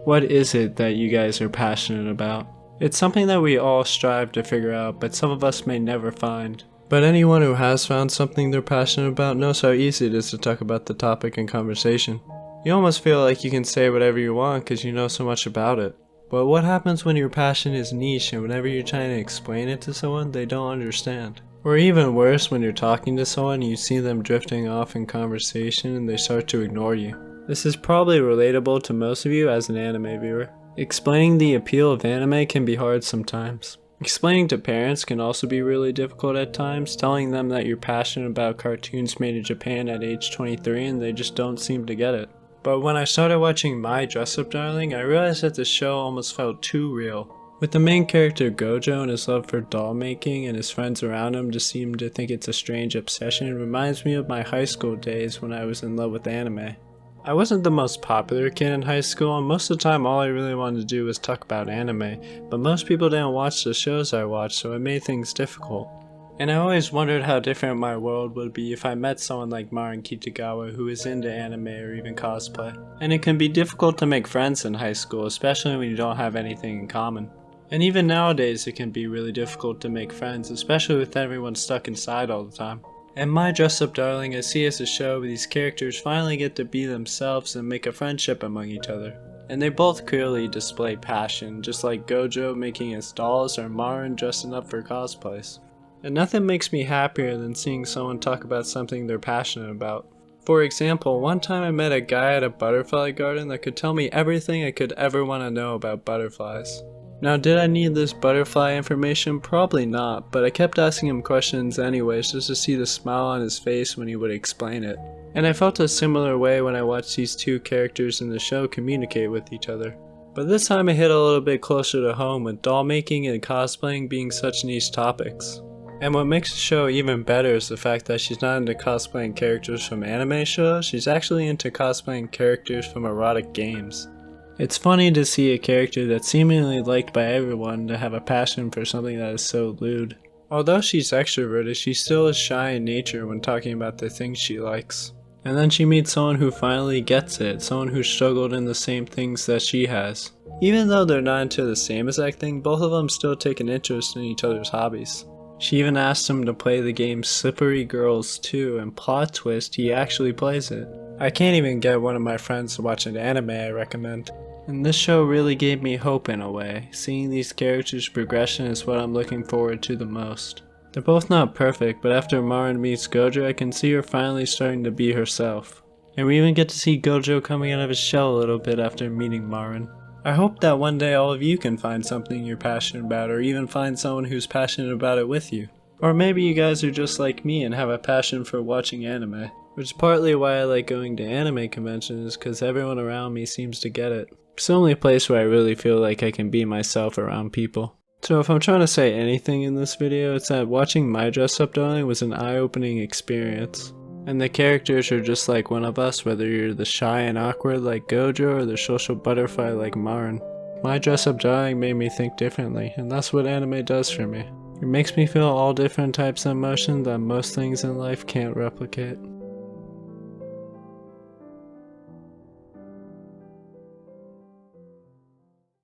What is it that you guys are passionate about? It's something that we all strive to figure out, but some of us may never find. But anyone who has found something they're passionate about knows how easy it is to talk about the topic in conversation. You almost feel like you can say whatever you want because you know so much about it. But what happens when your passion is niche and whenever you're trying to explain it to someone, they don't understand? Or even worse, when you're talking to someone and you see them drifting off in conversation and they start to ignore you. This is probably relatable to most of you as an anime viewer. Explaining the appeal of anime can be hard sometimes. Explaining to parents can also be really difficult at times, telling them that you're passionate about cartoons made in Japan at age 23 and they just don't seem to get it. But when I started watching My Dress-Up Darling, I realized that the show almost felt too real. With the main character Gojo and his love for doll making and his friends around him just seem to think it's a strange obsession, it reminds me of my high school days when I was in love with anime. I wasn't the most popular kid in high school, and most of the time all I really wanted to do was talk about anime, but most people didn't watch the shows I watched, so it made things difficult. And I always wondered how different my world would be if I met someone like Marin Kitagawa who is into anime or even cosplay. And it can be difficult to make friends in high school, especially when you don't have anything in common. And even nowadays it can be really difficult to make friends, especially with everyone stuck inside all the time. And My Dress-Up Darling I see as a show where these characters finally get to be themselves and make a friendship among each other. And they both clearly display passion, just like Gojo making his dolls or Marin dressing up for cosplays. And nothing makes me happier than seeing someone talk about something they're passionate about. For example, one time I met a guy at a butterfly garden that could tell me everything I could ever want to know about butterflies. Now, did I need this butterfly information? Probably not, but I kept asking him questions anyways just to see the smile on his face when he would explain it. And I felt a similar way when I watched these two characters in the show communicate with each other. But this time it hit a little bit closer to home with doll making and cosplaying being such niche topics. And what makes the show even better is the fact that she's not into cosplaying characters from anime shows, she's actually into cosplaying characters from erotic games. It's funny to see a character that's seemingly liked by everyone to have a passion for something that is so lewd. Although she's extroverted, she still is shy in nature when talking about the things she likes. And then she meets someone who finally gets it, someone who struggled in the same things that she has. Even though they're not into the same exact thing, both of them still take an interest in each other's hobbies. She even asked him to play the game Slippery Girls 2, and plot twist, he actually plays it. I can't even get one of my friends to watch an anime I recommend. And this show really gave me hope in a way. Seeing these characters' progression is what I'm looking forward to the most. They're both not perfect, but after Marin meets Gojo, I can see her finally starting to be herself. And we even get to see Gojo coming out of his shell a little bit after meeting Marin. I hope that one day all of you can find something you're passionate about, or even find someone who's passionate about it with you. Or maybe you guys are just like me and have a passion for watching anime, which is partly why I like going to anime conventions, because everyone around me seems to get it. It's the only place where I really feel like I can be myself around people. So if I'm trying to say anything in this video, it's that watching My Dress-Up Darling was an eye-opening experience. And the characters are just like one of us, whether you're the shy and awkward like Gojo or the social butterfly like Marin. My Dress-Up Darling made me think differently, and that's what anime does for me. It makes me feel all different types of emotions that most things in life can't replicate.